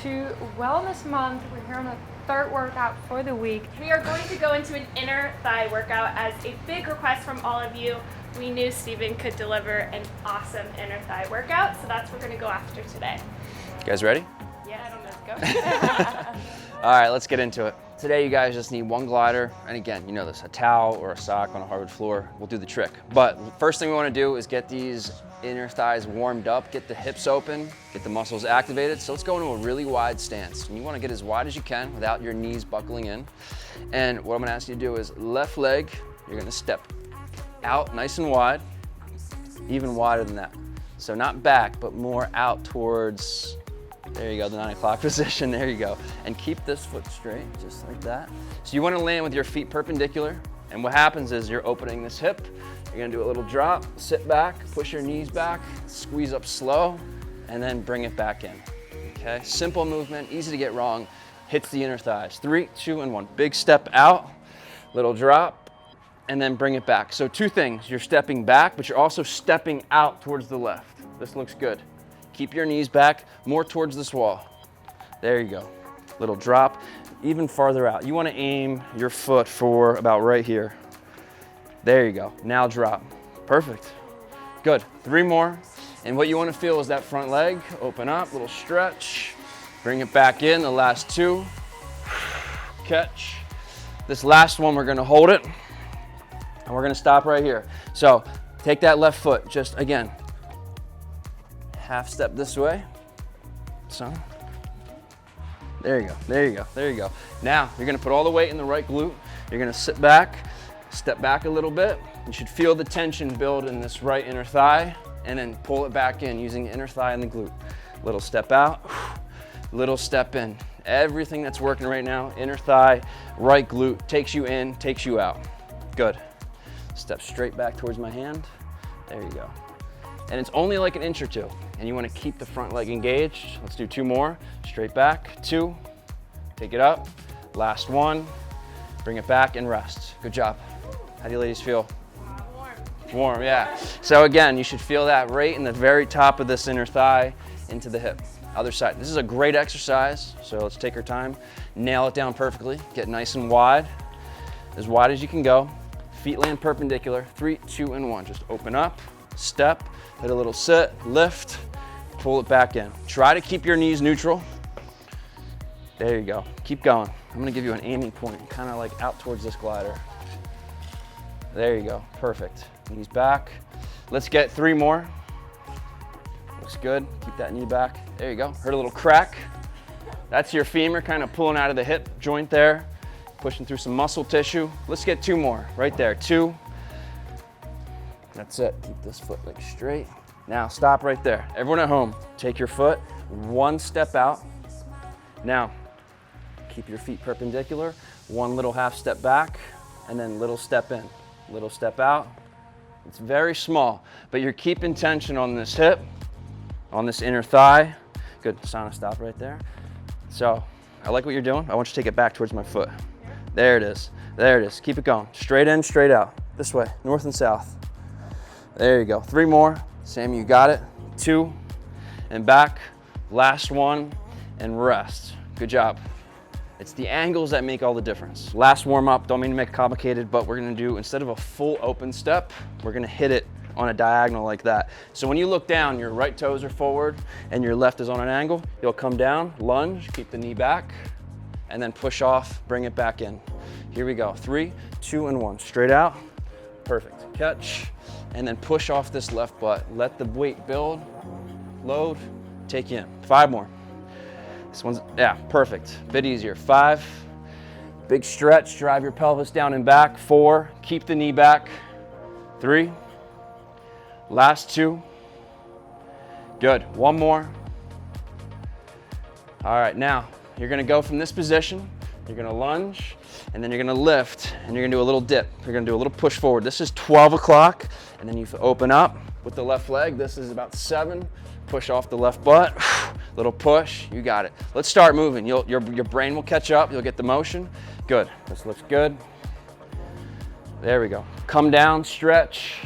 to Wellness Month. We're here on the third workout for the week. We are going to go into an inner thigh workout as a big request from all of you. We knew Steven could deliver an awesome inner thigh workout, so that's what we're going to go after today. You guys ready? Yes. Let's go. All right, let's get into it. Today you guys just need one glider, and again, you know this, a towel or a sock on a hardwood floor will do the trick. But first thing we want to do is get these inner thighs warmed up, get the hips open, get the muscles activated. So let's go into a really wide stance. And you want to get as wide as you can without your knees buckling in. And what I'm going to ask you to do is left leg, you're going to step out nice and wide, even wider than that. So not back, but more out towards, there you go, the 9 o'clock position, there you go. And keep this foot straight, just like that. So you want to land with your feet perpendicular, and what happens is you're opening this hip, you're gonna do a little drop, sit back, push your knees back, squeeze up slow, and then bring it back in, okay? Simple movement, easy to get wrong, hits the inner thighs. 3, 2, and 1. Big step out, little drop, and then bring it back. So two things, you're stepping back, but you're also stepping out towards the left. This looks good. Keep your knees back, more towards this wall. There you go. Little drop, even farther out. You want to aim your foot for about right here. There you go. Now drop. Perfect. Good. 3 more. And what you want to feel is that front leg open up, little stretch. Bring it back in. The last 2. Catch. This last one, we're going to hold it. And we're going to stop right here. So take that left foot, just again, half step this way. So there you go, there you go, there you go. Now you're gonna put all the weight in the right glute. You're gonna sit back, step back a little bit. You should feel the tension build in this right inner thigh, and then pull it back in using the inner thigh and the glute. Little step out, little step in. Everything that's working right now, inner thigh, right glute, takes you in, takes you out. Good. Step straight back towards my hand. There you go. And it's only like an inch or 2, and you want to keep the front leg engaged. Let's do 2 more. Straight back, 2, take it up, last 1, bring it back and rest. Good job. How do you ladies feel? Warm. Warm, yeah. So again, you should feel that right in the very top of this inner thigh into the hip. Other side. This is a great exercise, so let's take our time, nail it down perfectly, get nice and wide as you can go. Feet land perpendicular, 3, 2, and 1. Just open up, step, hit a little sit, lift, pull it back in. Try to keep your knees neutral. There you go. Keep going. I'm gonna give you an aiming point, kind of like out towards this glider. There you go. Perfect. Knees back. Let's get 3 more. Looks good. Keep that knee back. There you go. Heard a little crack. That's your femur kind of pulling out of the hip joint there, pushing through some muscle tissue. Let's get 2 more. Right there. 2. That's it. Keep this foot leg straight. Now stop right there. Everyone at home, take your foot 1 step out. Now keep your feet perpendicular. 1 little half step back, and then little step in, little step out. It's very small, but you're keeping tension on this hip, on this inner thigh. Good. Sanne, stop right there. So I like what you're doing. I want you to take it back towards my foot. There it is. There it is. Keep it going. Straight in, straight out. This way, north and south. There you go. 3 more. Sam, you got it. 2, and back. Last 1, and rest. Good job. It's the angles that make all the difference. Last warm up, don't mean to make it complicated, but we're gonna do, instead of a full open step, we're gonna hit it on a diagonal like that. So when you look down, your right toes are forward and your left is on an angle. You'll come down, lunge, keep the knee back, and then push off, bring it back in. Here we go. 3, 2, and 1. Straight out. Perfect. Catch. And then push off this left butt. Let the weight build, load, take you in. 5 more. This one's, yeah, perfect. Bit easier. 5, big stretch, drive your pelvis down and back. 4, keep the knee back. 3, last 2. Good. 1 more. All right, now you're gonna go from this position, you're gonna lunge, and then you're gonna lift, and you're gonna do a little dip. You're gonna do a little push forward. This is 12 o'clock, and then you open up with the left leg. This is about 7. Push off the left butt, little push, you got it. Let's start moving. Your brain will catch up, you'll get the motion. Good, this looks good. There we go. Come down, stretch,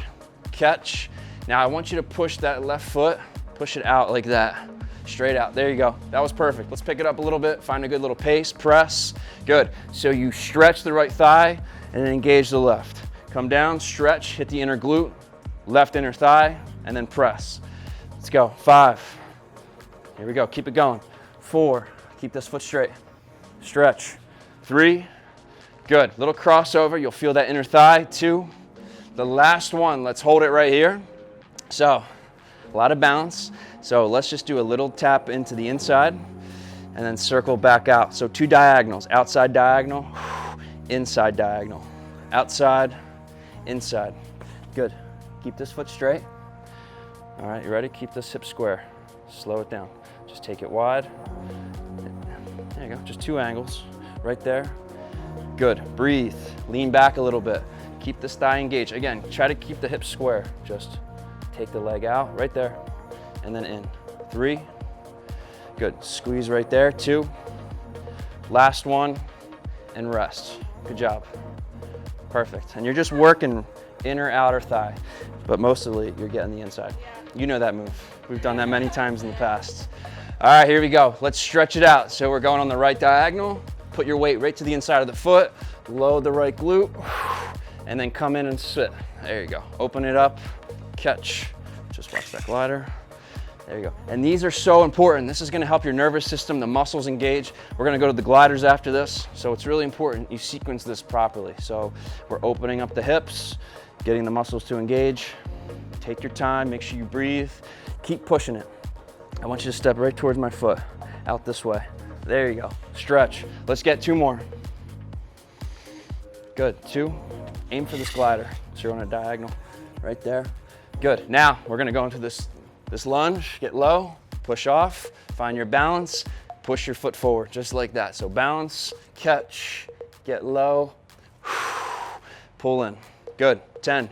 catch. Now I want you to push that left foot, push it out like that. straight out. There you go. That was perfect. Let's pick it up a little bit. Find a good little pace, press. Good. So you stretch the right thigh and then engage the left. Come down, stretch, hit the inner glute, left inner thigh, and then press. Let's go. 5. Here we go. Keep it going. 4. Keep this foot straight. Stretch. 3. Good. Little crossover. You'll feel that inner thigh. 2. The last one. Let's hold it right here. So, a lot of balance. So let's just do a little tap into the inside and then circle back out. So 2 diagonals. Outside diagonal, inside diagonal. Outside, inside. Good. Keep this foot straight. All right, you ready? Keep this hip square. Slow it down. Just take it wide. There you go. Just 2 angles right there. Good. Breathe. Lean back a little bit. Keep this thigh engaged. Again, try to keep the hips square. Just take the leg out right there and then in. 3. Good. Squeeze right there. 2. Last one and rest. Good job. Perfect. And you're just working inner, outer thigh, but mostly you're getting the inside. You know that move. We've done that many times in the past. All right, here we go. Let's stretch it out. So we're going on the right diagonal. Put your weight right to the inside of the foot. Load the right glute, and then come in and sit. There you go. Open it up, catch. Just watch that glider. There you go. And these are so important. This is gonna help your nervous system, the muscles engage. We're gonna go to the gliders after this. So it's really important you sequence this properly. So we're opening up the hips, getting the muscles to engage. Take your time, make sure you breathe. Keep pushing it. I want you to step right towards my foot, out this way. There you go. Stretch. Let's get 2 more. Good. 2. Aim for this glider. So you're on a diagonal right there. Good. Now we're gonna go into this lunge. Get low, push off, find your balance, push your foot forward, just like that. So balance, catch, get low, pull in. Good. 10.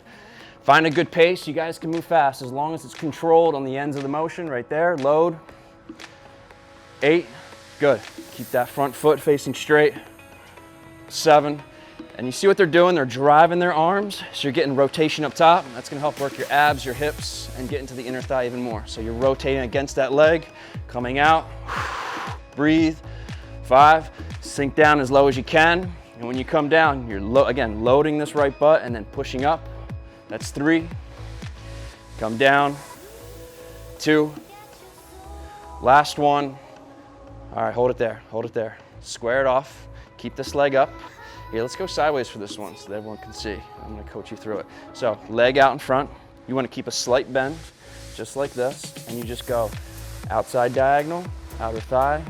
Find a good pace. You guys can move fast as long as it's controlled on the ends of the motion right there. Load. 8. Good. Keep that front foot facing straight. 7. And you see what they're doing? They're driving their arms, so you're getting rotation up top. That's gonna help work your abs, your hips, and get into the inner thigh even more. So you're rotating against that leg, coming out, breathe. 5, sink down as low as you can. And when you come down, you're again, loading this right butt and then pushing up. That's 3. Come down. 2. Last one. All right, hold it there, hold it there. Square it off, keep this leg up. Here, let's go sideways for this one so that everyone can see. I'm gonna coach you through it. So, leg out in front. You wanna keep a slight bend, just like this, and you just go outside diagonal, outer thigh,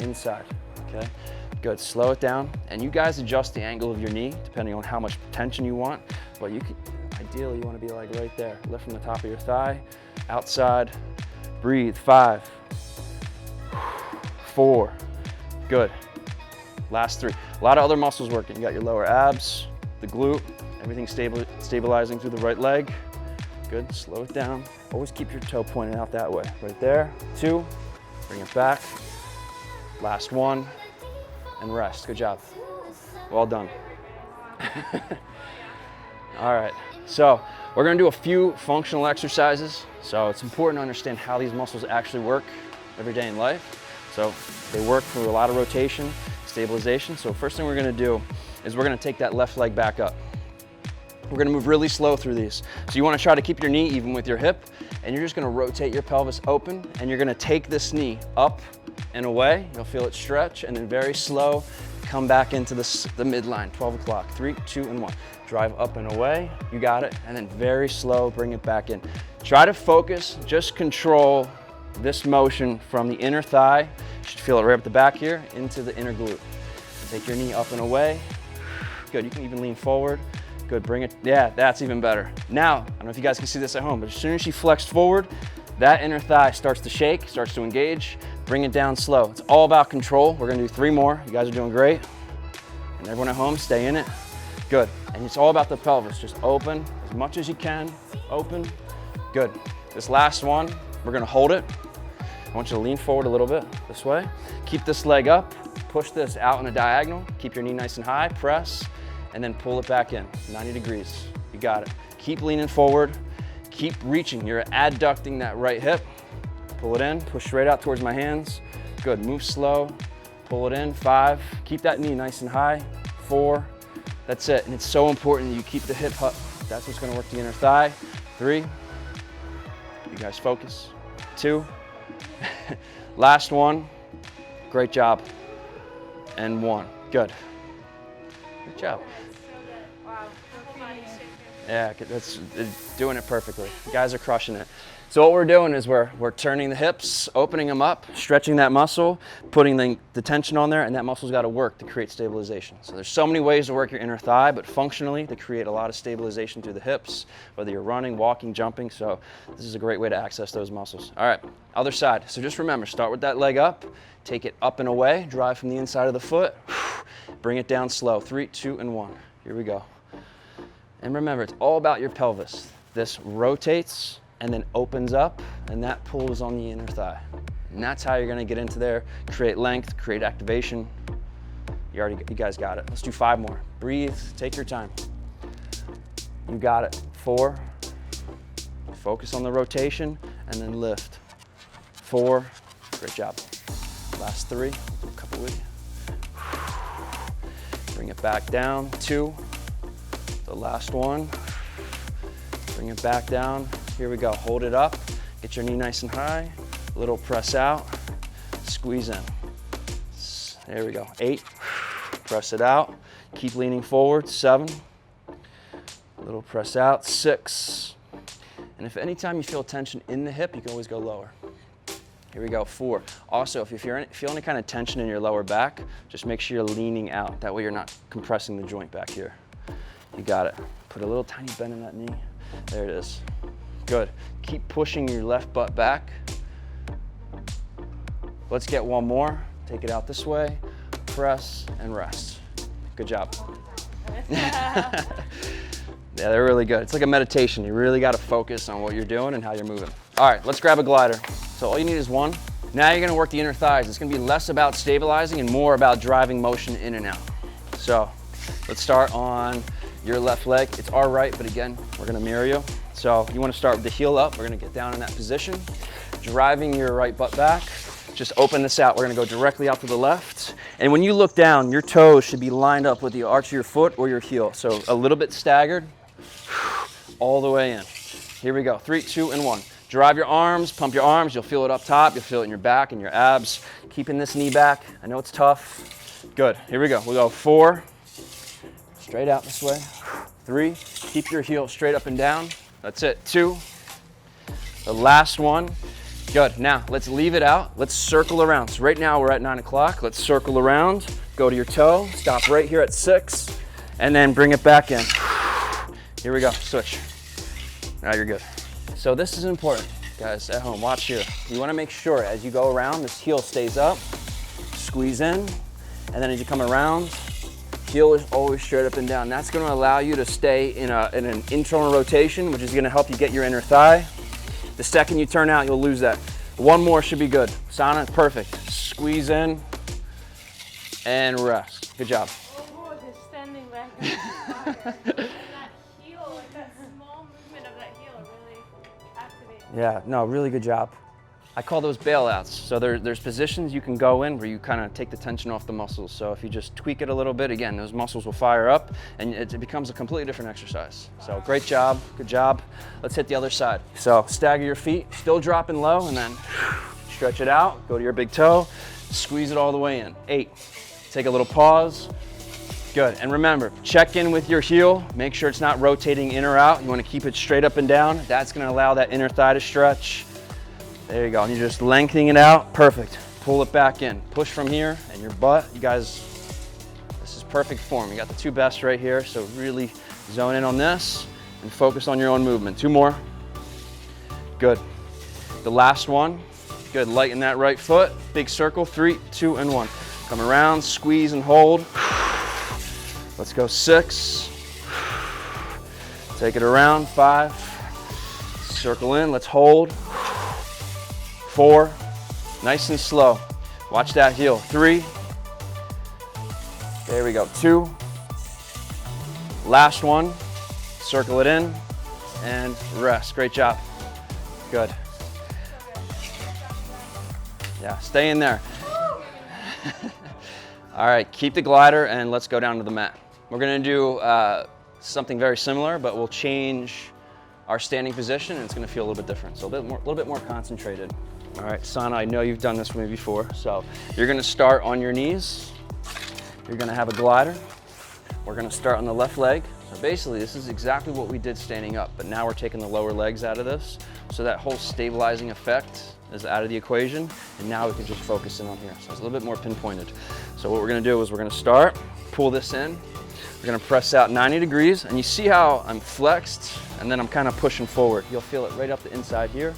inside, okay? Good, slow it down. And you guys adjust the angle of your knee, depending on how much tension you want, but you could, ideally you wanna be like right there. Lift from the top of your thigh, outside, breathe. 5, 4, good. Last 3. A lot of other muscles working. You got your lower abs, the glute, everything stabilizing through the right leg. Good, slow it down. Always keep your toe pointed out that way. Right there. 2, bring it back. Last 1, and rest. Good job. Well done. All right, so we're gonna do a few functional exercises. So it's important to understand how these muscles actually work every day in life. So they work for a lot of rotation, stabilization. So first thing we're gonna do is we're gonna take that left leg back up. We're gonna move really slow through these. So you wanna try to keep your knee even with your hip, and you're just gonna rotate your pelvis open, and you're gonna take this knee up and away. You'll feel it stretch, and then very slow, come back into the midline, 12 o'clock. 3, 2, and 1. Drive up and away, you got it, and then very slow, bring it back in. Try to focus, just control this motion from the inner thigh. You should feel it right up the back here, into the inner glute. Take your knee up and away. Good, you can even lean forward. Good, bring it, yeah, that's even better. Now, I don't know if you guys can see this at home, but as soon as she flexed forward, that inner thigh starts to shake, starts to engage. Bring it down slow. It's all about control. We're gonna do 3 more. You guys are doing great. And everyone at home, stay in it. Good, and it's all about the pelvis. Just open as much as you can, open. Good, this last one, we're gonna hold it. I want you to lean forward a little bit, this way. Keep this leg up, push this out in a diagonal. Keep your knee nice and high, press, and then pull it back in, 90 degrees. You got it. Keep leaning forward, keep reaching. You're adducting that right hip. pull it in, push straight out towards my hands. Good, move slow, pull it in, 5. Keep that knee nice and high, 4. That's it, and it's so important that you keep the hip up. That's what's gonna work the inner thigh. 3, you guys focus. 2, last one, great job. And 1, good. Good job. Yeah, that's doing it perfectly. You guys are crushing it. So what we're doing is we're turning the hips, opening them up, stretching that muscle, putting the tension on there, and that muscle's got to work to create stabilization. So there's so many ways to work your inner thigh, but functionally to create a lot of stabilization through the hips, whether you're running, walking, jumping. So this is a great way to access those muscles. All right, other side. So just remember, start with that leg up, take it up and away, drive from the inside of the foot, bring it down slow. 3, 2, and 1. Here we go. And remember, it's all about your pelvis. This rotates and then opens up, and that pulls on the inner thigh. And that's how you're gonna get into there, create length, create activation. You guys got it. Let's do 5 more. Breathe, take your time. You got it. 4, focus on the rotation, and then lift. 4, great job. Last 3, a couple with you. Bring it back down, 2. The last one, bring it back down. Here we go, hold it up, get your knee nice and high, little press out, squeeze in. There we go, 8, press it out, keep leaning forward, 7, little press out, 6, and if anytime you feel tension in the hip, you can always go lower. Here we go, 4. Also, if you feel any kind of tension in your lower back, just make sure you're leaning out. That way you're not compressing the joint back here. You got it. Put a little tiny bend in that knee. There it is. Good. Keep pushing your left butt back. Let's get one more. Take it out this way. Press and rest. Good job. Yeah, they're really good. It's like a meditation. You really got to focus on what you're doing and how you're moving. All right, let's grab a glider. So all you need is 1. Now you're going to work the inner thighs. It's going to be less about stabilizing and more about driving motion in and out. So let's start on your left leg. It's our right, but again, we're gonna mirror you. So you wanna start with the heel up. We're gonna get down in that position, driving your right butt back. Just open this out. We're gonna go directly out to the left. And when you look down, your toes should be lined up with the arch of your foot or your heel. So a little bit staggered, all the way in. Here we go, 3, 2, and 1. Drive your arms, pump your arms. You'll feel it up top. You'll feel it in your back and your abs. Keeping this knee back. I know it's tough. Good, here we go. We'll go 4, straight out this way. 3, keep your heel straight up and down. That's it. 2, the last one. Good, now let's leave it out. Let's circle around. So right now we're at 9 o'clock. Let's circle around, go to your toe, stop right here at 6, and then bring it back in. Here we go, switch. Now you're good. So this is important, guys, at home, watch here. You wanna make sure as you go around, this heel stays up, squeeze in, and then as you come around, heel is always straight up and down. That's gonna allow you to stay in an internal rotation, which is gonna help you get your inner thigh. The second you turn out, you'll lose that. 1 more should be good. Sanne, perfect. Squeeze in and rest. Good job. Oh, just standing back. That heel, like that small movement of that heel really activates. Yeah, no, really good job. I call those bailouts. So there's positions you can go in where you kind of take the tension off the muscles. So if you just tweak it a little bit, again, those muscles will fire up and it becomes a completely different exercise. So great job, good job. Let's hit the other side. So stagger your feet, still dropping low, and then stretch it out, go to your big toe, squeeze it all the way in. 8, take a little pause. Good, and remember, check in with your heel. Make sure it's not rotating in or out. You wanna keep it straight up and down. That's gonna allow that inner thigh to stretch. There you go, and you're just lengthening it out. Perfect. Pull it back in. Push from here, and your butt, you guys, this is perfect form. You got the 2 best right here, so really zone in on this and focus on your own movement. 2 more. Good. The last one. Good, lighten that right foot. Big circle, 3, 2, and 1. Come around, squeeze and hold. Let's go 6. Take it around, 5. Circle in, let's hold. 4, nice and slow. Watch that heel. 3, there we go. 2, last one, circle it in and rest. Great job. Good. Yeah, stay in there. All right, keep the glider and let's go down to the mat. We're gonna do something very similar, but we'll change our standing position and it's gonna feel a little bit different. So a little bit more concentrated. All right, Sanne, I know you've done this with me before. So you're gonna start on your knees. You're gonna have a glider. We're gonna start on the left leg. So basically, this is exactly what we did standing up, but now we're taking the lower legs out of this. So that whole stabilizing effect is out of the equation, and now we can just focus in on here. So it's a little bit more pinpointed. So what we're gonna do is we're gonna start, pull this in. We're gonna press out 90 degrees, and you see how I'm flexed, and then I'm kind of pushing forward. You'll feel it right up the inside here.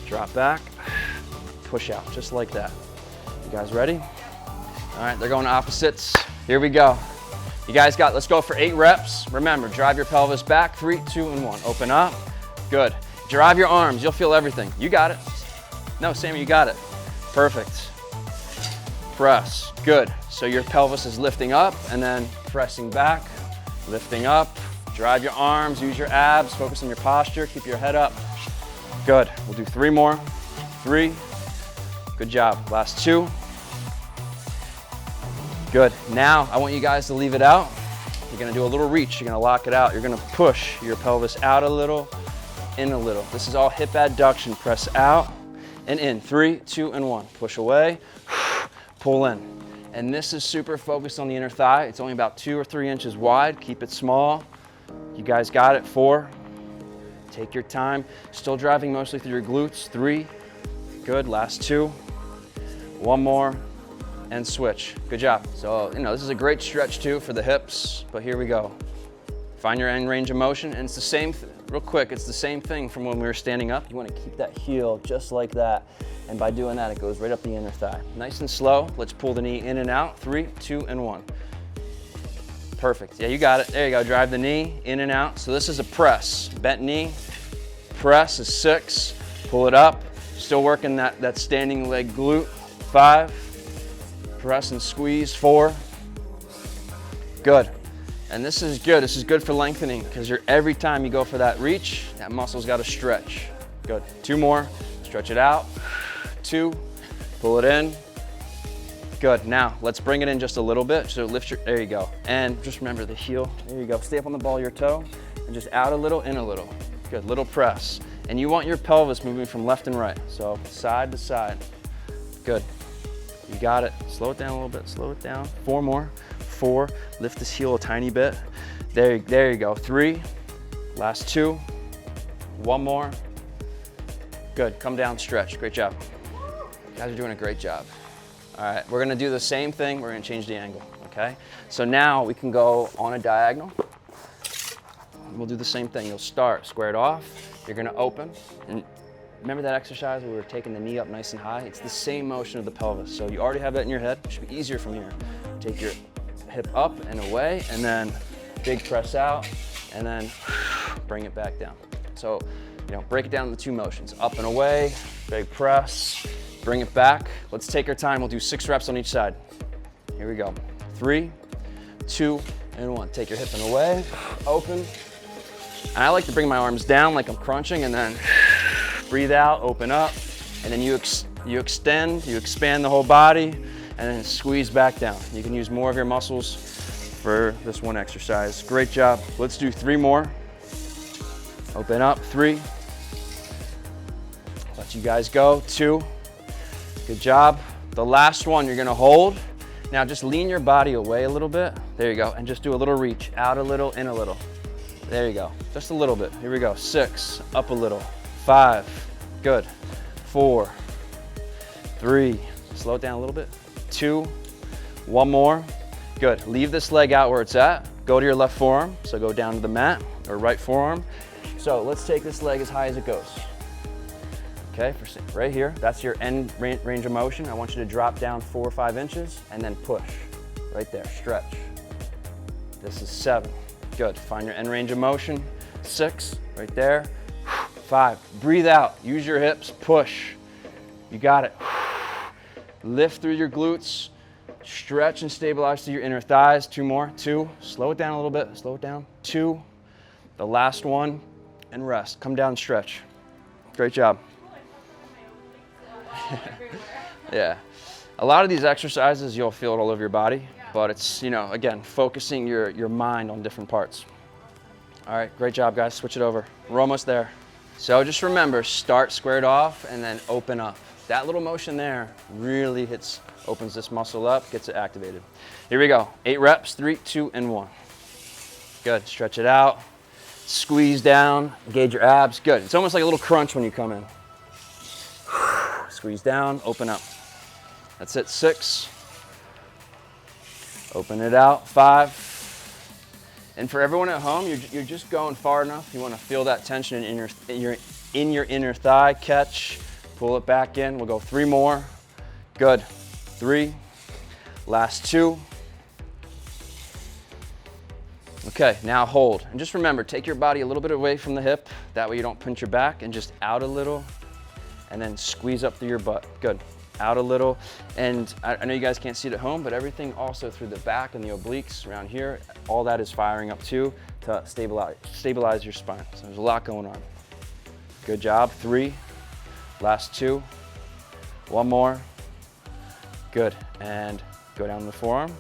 Drop back, push out, just like that. You guys ready? All right, they're going opposites. Here we go. You guys let's go for 8 reps. Remember, drive your pelvis back, 3, 2, and 1. Open up, good. Drive your arms, you'll feel everything. You got it. No, Sammy, you got it. Perfect. Press, good. So your pelvis is lifting up and then pressing back, lifting up. Drive your arms, use your abs, focus on your posture, keep your head up. Good, we'll do 3 more. 3, good job. Last 2. Good. Now, I want you guys to leave it out. You're gonna do a little reach. You're gonna lock it out. You're gonna push your pelvis out a little, in a little. This is all hip adduction. Press out and in. 3, 2, and 1. Push away, pull in. And this is super focused on the inner thigh. It's only about 2 or 3 inches wide. Keep it small. You guys got it. 4. Take your time. Still driving mostly through your glutes. 3. Good. Last 2. 1 more. And switch. Good job. So, this is a great stretch too for the hips, but here we go. Find your end range of motion, and it's the same, real quick, it's the same thing from when we were standing up. You want to keep that heel just like that, and by doing that, it goes right up the inner thigh. Nice and slow. Let's pull the knee in and out. 3, 2, and 1. Perfect. Yeah, you got it. There you go. Drive the knee in and out. So this is a press. Bent knee. Press is 6. Pull it up. Still working that standing leg glute. 5. Press and squeeze. 4. Good. And this is good. This is good for lengthening because every time you go for that reach, that muscle's got to stretch. Good. 2 more. Stretch it out. 2. Pull it in. Good. Now let's bring it in just a little bit. So lift your. There you go. And just remember the heel. There you go. Stay up on the ball of your toe and just out a little, in a little. Good. Little press. And you want your pelvis moving from left and right. So side to side. Good. You got it. Slow it down a little bit. Slow it down. 4 more. 4. Lift this heel a tiny bit. There you go. 3. Last 2. 1 more. Good. Come down, stretch. Great job. You guys are doing a great job. All right, we're gonna do the same thing. We're gonna change the angle, okay? So now we can go on a diagonal. We'll do the same thing. You'll start squared off. You're gonna open. And remember that exercise where we were taking the knee up nice and high? It's the same motion of the pelvis. So you already have that in your head. It should be easier from here. Take your hip up and away, and then big press out, and then bring it back down. So, break it down into 2 motions. Up and away, big press, bring it back. Let's take our time. We'll do 6 reps on each side. Here we go. 3, 2, and 1. Take your hip and away, open. And I like to bring my arms down like I'm crunching, and then breathe out, open up, and then you extend, you expand the whole body, and then squeeze back down. You can use more of your muscles for this one exercise. Great job. Let's do 3 more. Open up, 3. Let you guys go, 2. Good job. The last one you're gonna hold. Now just lean your body away a little bit. There you go, and just do a little reach. Out a little, in a little. There you go, just a little bit. Here we go, 6, up a little. 5, good. 4, 3, slow it down a little bit. 2, 1 more, good. Leave this leg out where it's at. Go to your left forearm, so go down to the mat, or right forearm. So let's take this leg as high as it goes. Okay, right here, that's your end range of motion. I want you to drop down 4 or 5 inches and then push. Right there, stretch. This is 7, good. Find your end range of motion. 6, right there. 5, breathe out, use your hips, push. You got it. Lift through your glutes, stretch and stabilize through your inner thighs. 2 more, 2, slow it down a little bit, slow it down. 2, the last one, and rest. Come down and stretch. Great job. Yeah. A lot of these exercises, you'll feel it all over your body, but it's, you know, again, focusing your mind on different parts. All right, great job, guys. Switch it over. We're almost there. So just remember, start squared off and then open up. That little motion there really opens this muscle up, gets it activated. Here we go. 8 reps, 3, 2, and 1. Good, stretch it out. Squeeze down, engage your abs. Good, it's almost like a little crunch when you come in. Squeeze down, open up. That's it, 6. Open it out, 5. And for everyone at home, you're just going far enough. You want to feel that tension in your inner thigh. Catch, pull it back in. We'll go 3 more. Good. 3. Last 2. Okay, now hold. And just remember, take your body a little bit away from the hip. That way you don't pinch your back, and just out a little, and then squeeze up through your butt. Good. Out a little, and I know you guys can't see it at home, but everything also through the back and the obliques around here, all that is firing up too to stabilize your spine. So there's a lot going on. Good job. 3. Last 2. 1 more. Good. And go down to the forearm.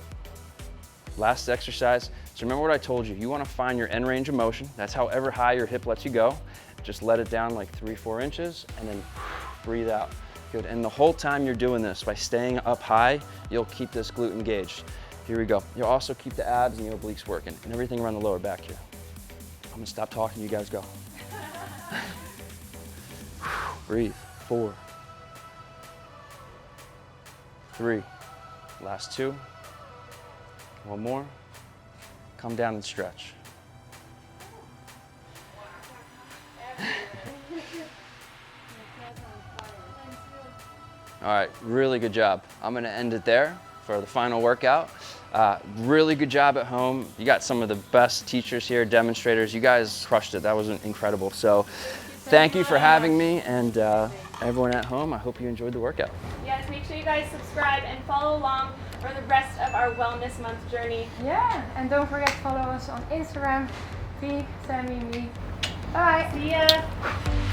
Last exercise. So remember what I told you. You want to find your end range of motion. That's however high your hip lets you go. Just let it down like 3-4 inches, and then breathe out. Good, and the whole time you're doing this, by staying up high, you'll keep this glute engaged. Here we go. You'll also keep the abs and the obliques working, and everything around the lower back here. I'm gonna stop talking, you guys go. Breathe, 4. 3, last 2. 1 more. Come down and stretch. All right, really good job. I'm gonna end it there for the final workout. Really good job at home. You got some of the best teachers here, demonstrators. You guys crushed it. That was incredible. So thank you for having me, and everyone at home, I hope you enjoyed the workout. Yes, make sure you guys subscribe and follow along for the rest of our Wellness Month journey. Yeah, and don't forget to follow us on Instagram, Sanne, me. Bye. See ya.